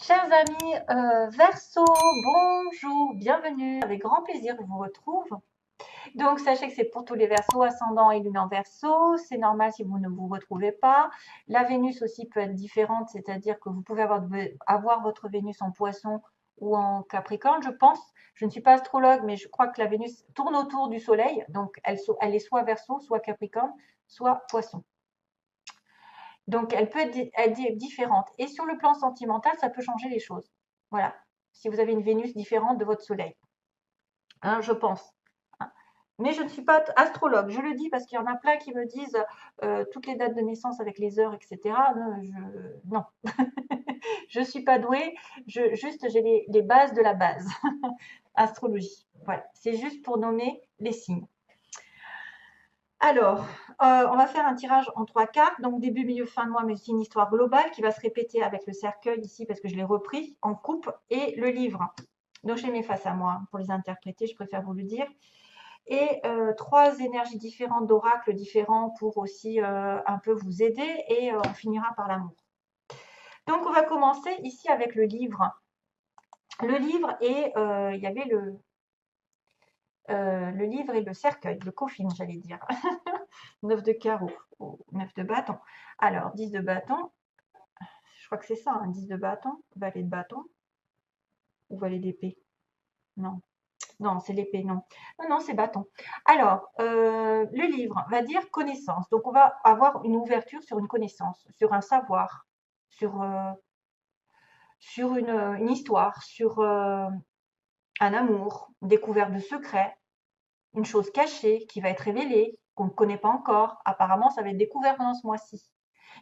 Chers amis, Verseau, bonjour, bienvenue. Avec grand plaisir, je vous retrouve. Donc, sachez que c'est pour tous les Verseaux, ascendant et lune en Verseau. C'est normal si vous ne vous retrouvez pas. La Vénus aussi peut être différente, c'est-à-dire que vous pouvez avoir votre Vénus en Poisson ou en Capricorne, je pense. Je ne suis pas astrologue, mais je crois que la Vénus tourne autour du Soleil. Donc, elle est soit Verseau, soit Capricorne, soit Poisson. Donc, elle peut être différente. Et sur le plan sentimental, ça peut changer les choses. Voilà. Si vous avez une Vénus différente de votre Soleil, hein, je pense. Hein. Mais je ne suis pas astrologue. Je le dis parce qu'il y en a plein qui me disent toutes les dates de naissance avec les heures, etc. Non, je ne suis pas douée. Juste, j'ai les bases de la base. Astrologie. Voilà. C'est juste pour nommer les signes. Alors, on va faire un tirage en 3 cartes, donc début, milieu, fin de mois, mais aussi une histoire globale qui va se répéter avec le cercueil ici parce que je l'ai repris en coupe et le livre. Donc, je les mets face à moi pour les interpréter, je préfère vous le dire. Et 3 énergies différentes d'oracles différents pour aussi un peu vous aider et on finira par l'amour. Donc, on va commencer ici avec le livre. Le livre et il y avait le livre et le cercueil, le coffin, j'allais dire. 9 de carreau, 9 de bâton. Alors, 10 de bâton, je crois que c'est ça, hein, 10 de bâton, valet de bâton, ou valet d'épée. Non, non, c'est l'épée, non. Non, non, c'est bâton. Alors, le livre va dire connaissance. Donc, on va avoir une ouverture sur une connaissance, sur un savoir, sur, sur une histoire, sur un amour, une découverte de secrets, une chose cachée qui va être révélée, qu'on ne connaît pas encore. Apparemment, ça va être découvert pendant ce mois-ci.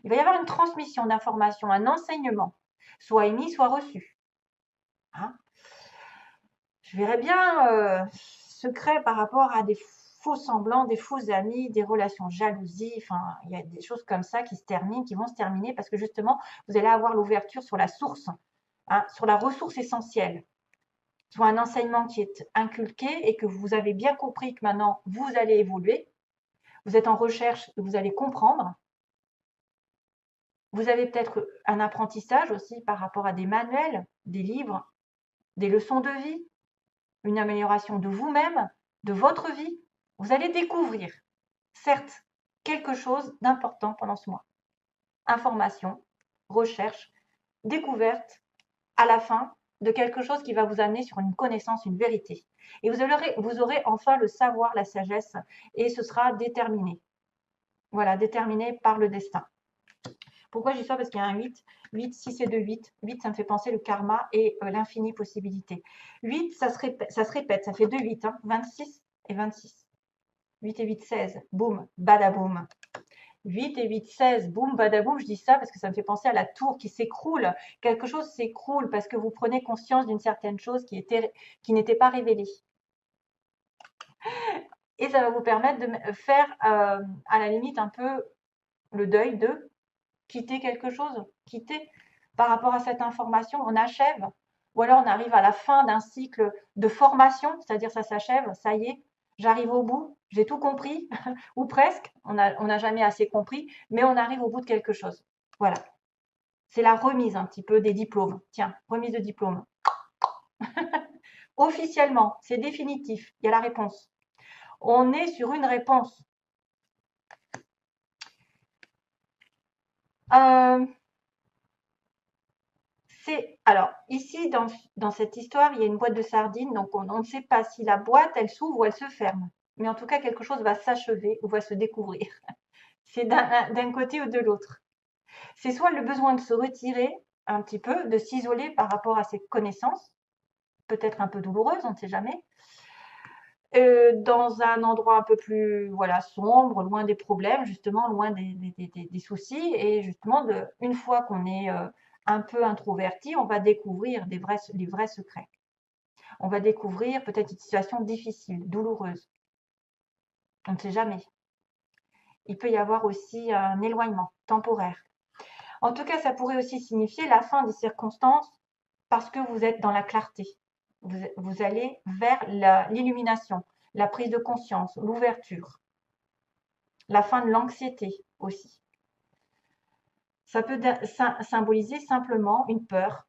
Il va y avoir une transmission d'informations, un enseignement, soit émis, soit reçu. Hein. Je verrais bien secret par rapport à des faux semblants, des faux amis, des relations jalousie. Enfin, il y a des choses comme ça qui se terminent, qui vont se terminer parce que justement, vous allez avoir l'ouverture sur la source, hein, sur la ressource essentielle, soit un enseignement qui est inculqué et que vous avez bien compris que maintenant vous allez évoluer. Vous êtes en recherche, vous allez comprendre. Vous avez peut-être un apprentissage aussi par rapport à des manuels, des livres, des leçons de vie, une amélioration de vous-même, de votre vie. Vous allez découvrir, certes, quelque chose d'important pendant ce mois. Information, recherche, découverte, à la fin de quelque chose qui va vous amener sur une connaissance, une vérité. Et vous aurez enfin le savoir, la sagesse, et ce sera déterminé. Voilà, déterminé par le destin. Pourquoi je dis ça? Parce qu'il y a un 8. 8, 6 et 2, 8. 8, ça me fait penser le karma et l'infinie possibilité. 8, ça se répète, ça fait 2 8. Hein, 26 et 26. 8 et 8, 16. Boum, badaboum. 8 et 8, 16. Boum, badaboum. Je dis ça parce que ça me fait penser à la tour qui s'écroule. Quelque chose s'écroule parce que vous prenez conscience d'une certaine chose qui n'était pas révélée. Et ça va vous permettre de faire à la limite un peu le deuil de quitter quelque chose, quitter par rapport à cette information, on achève, ou alors on arrive à la fin d'un cycle de formation, c'est-à-dire ça s'achève, ça y est, j'arrive au bout, j'ai tout compris, ou presque, on n'a jamais assez compris, mais on arrive au bout de quelque chose. Voilà. C'est la remise un petit peu des diplômes. Tiens, remise de diplôme. Officiellement, c'est définitif, il y a la réponse. On est sur une réponse. Euh, alors, ici, dans cette histoire, il y a une boîte de sardines, donc on ne sait pas si la boîte, elle s'ouvre ou elle se ferme. Mais en tout cas, quelque chose va s'achever ou va se découvrir. C'est d'un côté ou de l'autre. C'est soit le besoin de se retirer un petit peu, de s'isoler par rapport à ses connaissances, peut-être un peu douloureuses, on ne sait jamais, dans un endroit un peu plus voilà, sombre, loin des problèmes, justement, loin des soucis. Et justement, une fois qu'on est un peu introverti, on va découvrir les vrais secrets. On va découvrir peut-être une situation difficile, douloureuse. On ne sait jamais. Il peut y avoir aussi un éloignement temporaire. En tout cas, ça pourrait aussi signifier la fin des circonstances parce que vous êtes dans la clarté. Vous allez vers l'illumination, la prise de conscience, l'ouverture, la fin de l'anxiété aussi. Ça peut symboliser simplement une peur,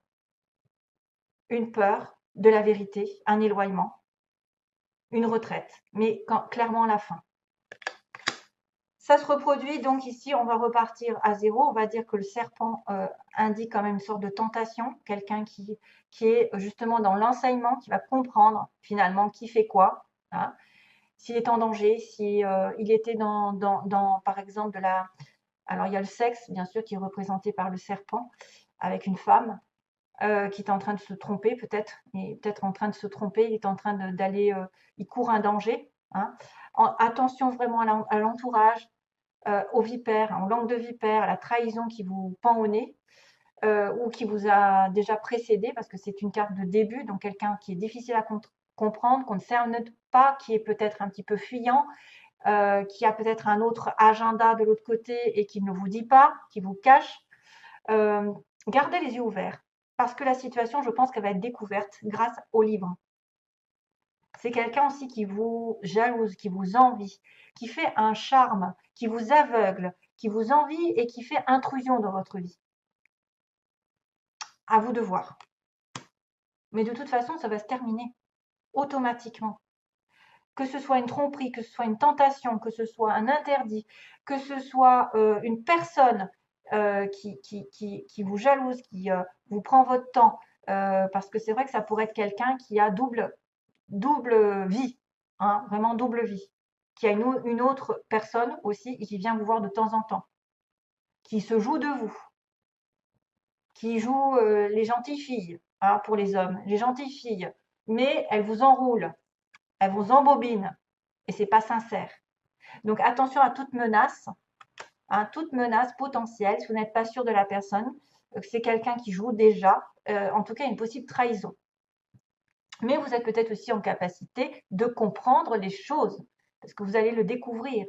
une peur de la vérité, un éloignement, une retraite, mais clairement la fin. Ça se reproduit, donc ici, on va repartir à zéro. On va dire que le serpent indique quand même une sorte de tentation, quelqu'un qui est justement dans l'enseignement, qui va comprendre finalement qui fait quoi, hein. S'il est en danger, si il était par exemple, alors il y a le sexe, bien sûr, qui est représenté par le serpent, avec une femme qui est en train de se tromper, peut-être, il est peut-être en train de se tromper, il est en train d'aller, il court un danger, hein. Attention vraiment à l'entourage, aux vipères, en langue de vipère, à la trahison qui vous pend au nez, ou qui vous a déjà précédé, parce que c'est une carte de début, donc quelqu'un qui est difficile à comprendre, qu'on ne cerne pas, qui est peut-être un petit peu fuyant, qui a peut-être un autre agenda de l'autre côté et qui ne vous dit pas, qui vous cache. Gardez les yeux ouverts, parce que la situation, je pense qu'elle va être découverte grâce au livre. C'est quelqu'un aussi qui vous jalouse, qui vous envie, qui fait un charme, qui vous aveugle, qui vous envie et qui fait intrusion dans votre vie. À vous de voir. Mais de toute façon, ça va se terminer automatiquement. Que ce soit une tromperie, que ce soit une tentation, que ce soit un interdit, que ce soit une personne qui vous jalouse, qui vous prend votre temps, parce que c'est vrai que ça pourrait être quelqu'un qui a double vie, hein, vraiment double vie, qui a une autre personne aussi et qui vient vous voir de temps en temps, qui se joue de vous, qui joue les gentilles filles, hein, pour les hommes, les gentilles filles, mais elle vous enroule, elle vous embobine et c'est pas sincère. Donc attention à toute menace, hein, toute menace potentielle, si vous n'êtes pas sûr de la personne, que c'est quelqu'un qui joue déjà, en tout cas une possible trahison. Mais vous êtes peut-être aussi en capacité de comprendre les choses, parce que vous allez le découvrir.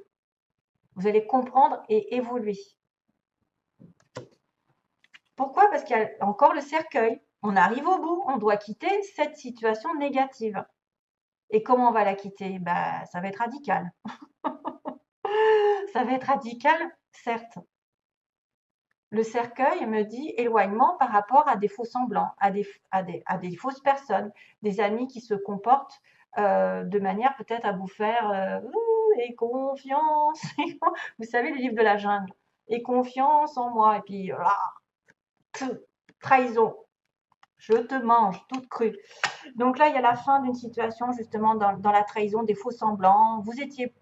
Vous allez comprendre et évoluer. Pourquoi? Parce qu'il y a encore le cercueil. On arrive au bout, on doit quitter cette situation négative. Et comment on va la quitter? Bah, ça va être radical. Ça va être radical, certes. Le cercueil me dit éloignement par rapport à des faux semblants, à des fausses personnes, des amis qui se comportent de manière peut-être à vous faire et confiance. Vous savez, le livre de la jungle. Et confiance en moi. Et puis, trahison. Je te mange toute crue. Donc là, il y a la fin d'une situation justement dans la trahison, des faux semblants. Vous étiez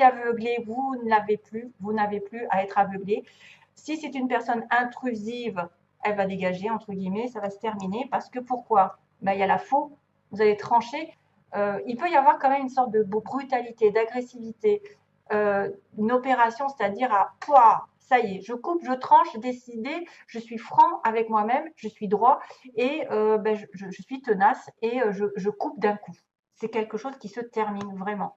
aveuglé, vous n'avez plus à être aveuglé. Si c'est une personne intrusive, elle va dégager, entre guillemets, ça va se terminer. Parce que pourquoi? Ben, il y a la faux, vous allez trancher. Il peut y avoir quand même une sorte de brutalité, d'agressivité, une opération, c'est-à-dire à poids. Ça y est, je coupe, je tranche, décidé, je suis franc avec moi-même, je suis droit et ben, je suis tenace et je coupe d'un coup. C'est quelque chose qui se termine vraiment.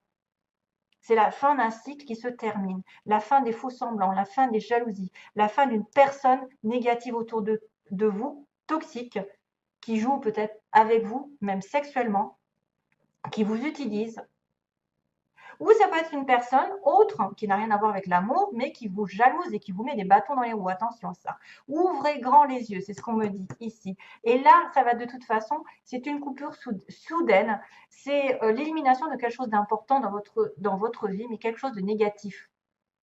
C'est la fin d'un cycle qui se termine, la fin des faux semblants, la fin des jalousies, la fin d'une personne négative autour de vous, toxique, qui joue peut-être avec vous, même sexuellement, qui vous utilise. Ou ça peut être une personne autre qui n'a rien à voir avec l'amour, mais qui vous jalouse et qui vous met des bâtons dans les roues. Attention à ça. Ouvrez grand les yeux, c'est ce qu'on me dit ici. Et là, ça va de toute façon, c'est une coupure soudaine. C'est l'élimination de quelque chose d'important dans votre vie, mais quelque chose de négatif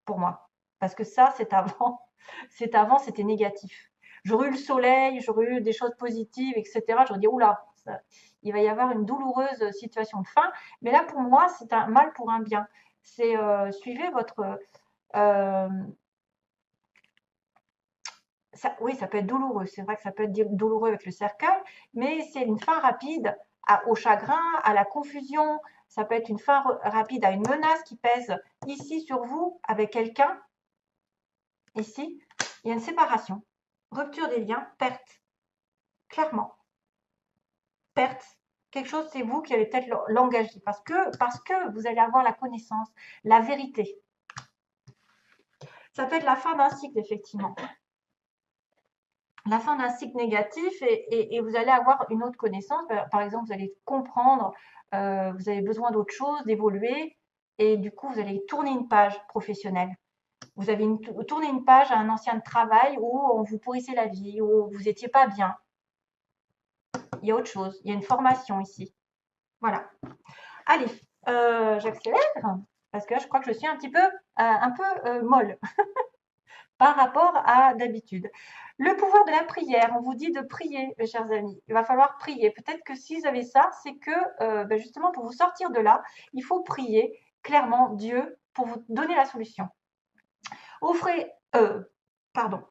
pour moi. Parce que ça, c'est avant. C'était négatif. J'aurais eu le soleil, j'aurais eu des choses positives, etc. J'aurais dit, oula, il va y avoir une douloureuse situation de fin. Mais là, pour moi, c'est un mal pour un bien. C'est suivez votre... oui, ça peut être douloureux. C'est vrai que ça peut être douloureux avec le cercueil, mais c'est une fin rapide au chagrin, à la confusion. Ça peut être une fin rapide à une menace qui pèse ici sur vous avec quelqu'un. Ici, il y a une séparation, rupture des liens, perte. Clairement. Perte. Quelque chose, c'est vous qui allez peut-être l'engager parce que vous allez avoir la connaissance, la vérité. Ça peut être la fin d'un cycle, effectivement. La fin d'un cycle négatif et vous allez avoir une autre connaissance. Par exemple, vous allez comprendre, vous avez besoin d'autre chose, d'évoluer et du coup, vous allez tourner une page professionnelle. Vous avez tourné une page à un ancien travail où on vous pourrissait la vie, où vous n'étiez pas bien. Il y a autre chose. Il y a une formation ici. Voilà. Allez, j'accélère parce que je crois que je suis un petit peu, molle par rapport à d'habitude. Le pouvoir de la prière, on vous dit de prier, mes chers amis. Il va falloir prier. Peut-être que si vous avez ça, c'est que justement pour vous sortir de là, il faut prier clairement Dieu pour vous donner la solution. Offrez,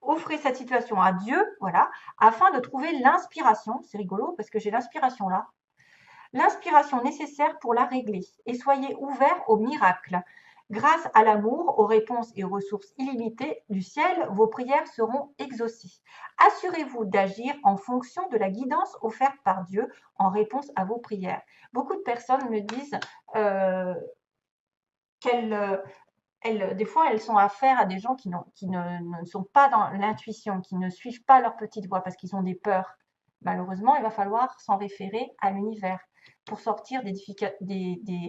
offrez cette situation à Dieu, voilà, afin de trouver l'inspiration. C'est rigolo parce que j'ai l'inspiration là. L'inspiration nécessaire pour la régler. Et soyez ouverts au miracle. Grâce à l'amour, aux réponses et aux ressources illimitées du ciel, vos prières seront exaucées. Assurez-vous d'agir en fonction de la guidance offerte par Dieu en réponse à vos prières. Beaucoup de personnes me disent des fois, elles sont affaire à des gens qui ne sont pas dans l'intuition, qui ne suivent pas leur petite voix parce qu'ils ont des peurs. Malheureusement, il va falloir s'en référer à l'univers pour sortir des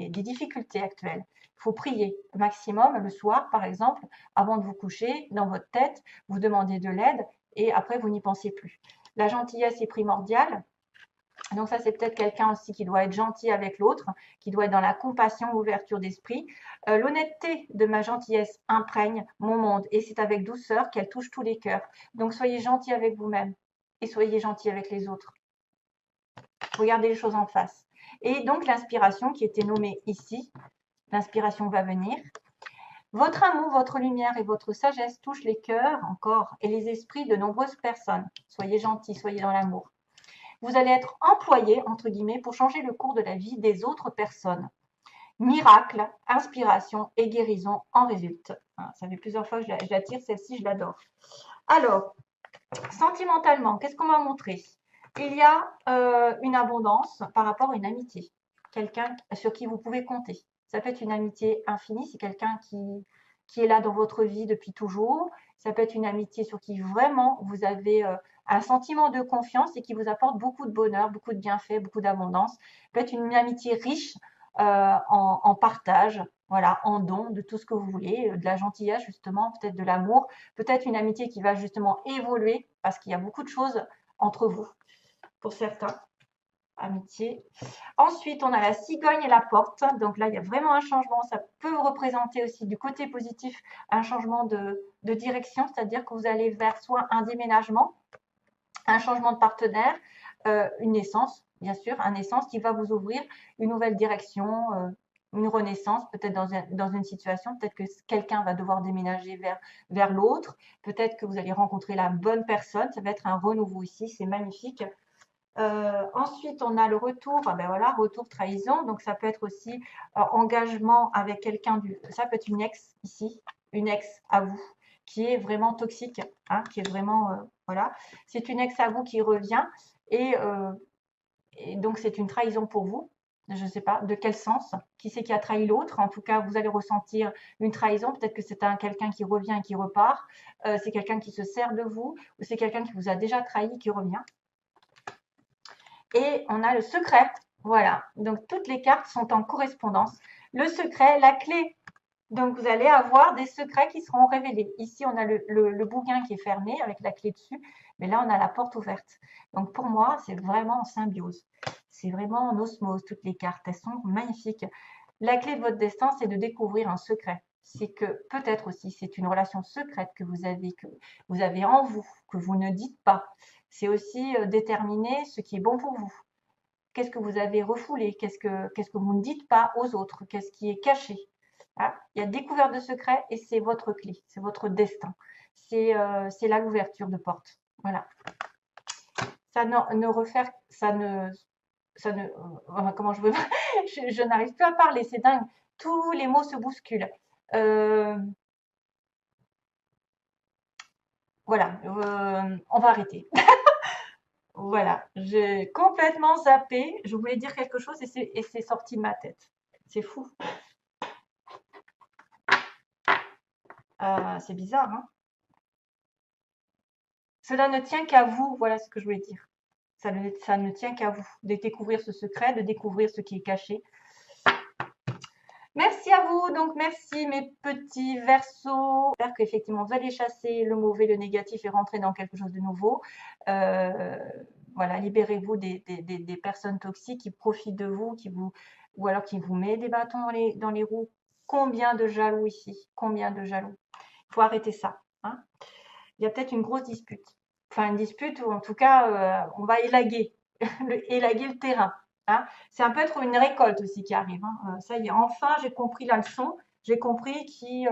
difficultés actuelles. Il faut prier au maximum le soir, par exemple, avant de vous coucher, dans votre tête, vous demandez de l'aide et après, vous n'y pensez plus. La gentillesse est primordiale. Donc ça, c'est peut-être quelqu'un aussi qui doit être gentil avec l'autre, qui doit être dans la compassion, l'ouverture d'esprit. L'honnêteté de ma gentillesse imprègne mon monde et c'est avec douceur qu'elle touche tous les cœurs. Donc soyez gentil avec vous-même et soyez gentil avec les autres. Regardez les choses en face. Et donc l'inspiration qui était nommée ici, l'inspiration va venir. Votre amour, votre lumière et votre sagesse touchent les cœurs encore et les esprits de nombreuses personnes. Soyez gentils, soyez dans l'amour. Vous allez être employé, entre guillemets, pour changer le cours de la vie des autres personnes. Miracle, inspiration et guérison en résultent. Ça fait plusieurs fois que je la tire, celle-ci, je l'adore. Alors, sentimentalement, qu'est-ce qu'on m'a montré? Il y a une abondance par rapport à une amitié. Quelqu'un sur qui vous pouvez compter. Ça peut être une amitié infinie, c'est quelqu'un qui est là dans votre vie depuis toujours. Ça peut être une amitié sur qui vraiment vous avez un sentiment de confiance et qui vous apporte beaucoup de bonheur, beaucoup de bienfaits, beaucoup d'abondance. Ça peut être une amitié riche en partage, voilà, en don de tout ce que vous voulez, de la gentillesse justement, peut-être de l'amour, peut-être une amitié qui va justement évoluer parce qu'il y a beaucoup de choses entre vous, pour certains. Amitié. Ensuite, on a la cigogne et la porte. Donc là, il y a vraiment un changement. Ça peut représenter aussi du côté positif un changement de direction, c'est-à-dire que vous allez vers soit un déménagement, un changement de partenaire, une naissance, bien sûr, une naissance qui va vous ouvrir une nouvelle direction, une renaissance, peut-être dans une situation, peut-être que quelqu'un va devoir déménager vers l'autre, peut-être que vous allez rencontrer la bonne personne, ça va être un renouveau ici, c'est magnifique. Ensuite, on a le retour, ben voilà, retour trahison, donc ça peut être aussi engagement avec quelqu'un, ça peut être une ex ici, une ex à vous, qui est vraiment toxique, hein, qui est vraiment, voilà, c'est une ex à vous qui revient et donc c'est une trahison pour vous, je ne sais pas de quel sens, qui c'est qui a trahi l'autre, en tout cas vous allez ressentir une trahison, peut-être que c'est quelqu'un qui revient et qui repart, c'est quelqu'un qui se sert de vous, ou c'est quelqu'un qui vous a déjà trahi qui revient. Et on a le secret. Voilà. Donc, toutes les cartes sont en correspondance. Le secret, la clé. Donc, vous allez avoir des secrets qui seront révélés. Ici, on a le bouquin qui est fermé avec la clé dessus. Mais là, on a la porte ouverte. Donc, pour moi, c'est vraiment en symbiose. C'est vraiment en osmose, toutes les cartes. Elles sont magnifiques. La clé de votre destin, c'est de découvrir un secret. C'est que peut-être aussi, c'est une relation secrète que vous avez en vous, que vous ne dites pas. C'est aussi déterminer ce qui est bon pour vous. Qu'est-ce que vous avez refoulé? Qu'est-ce que vous ne dites pas aux autres? Qu'est-ce qui est caché? Hein? Il y a découverte de secrets et c'est votre clé, c'est votre destin. C'est là l'ouverture de porte. Voilà. Comment je veux je n'arrive plus à parler, c'est dingue. Tous les mots se bousculent. Voilà, on va arrêter. Voilà, j'ai complètement zappé. Je voulais dire quelque chose et c'est sorti de ma tête. C'est fou. C'est bizarre, hein? Cela ne tient qu'à vous, voilà ce que je voulais dire. Ça ne tient qu'à vous de découvrir ce secret, de découvrir ce qui est caché. Merci à vous, donc merci mes petits Verseaux. J'espère qu'effectivement vous allez chasser le mauvais, le négatif et rentrer dans quelque chose de nouveau. Voilà, libérez-vous des personnes toxiques qui profitent de vous, ou alors qui vous mettent des bâtons dans les roues. Combien de jaloux ici? Combien de jaloux? Il faut arrêter ça, hein. Il y a peut-être une grosse dispute. Enfin, une dispute, ou en tout cas, on va élaguer, élaguer le terrain, hein. C'est un peu être une récolte aussi qui arrive, hein. Ça y est, enfin, j'ai compris la leçon. J'ai compris qui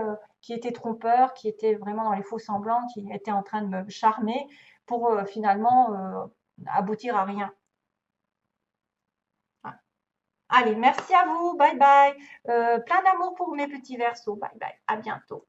était trompeur, qui était vraiment dans les faux semblants, qui était en train de me charmer pour finalement aboutir à rien. Ah. Allez, merci à vous. Bye bye. Plein d'amour pour mes petits versos. Bye bye. À bientôt.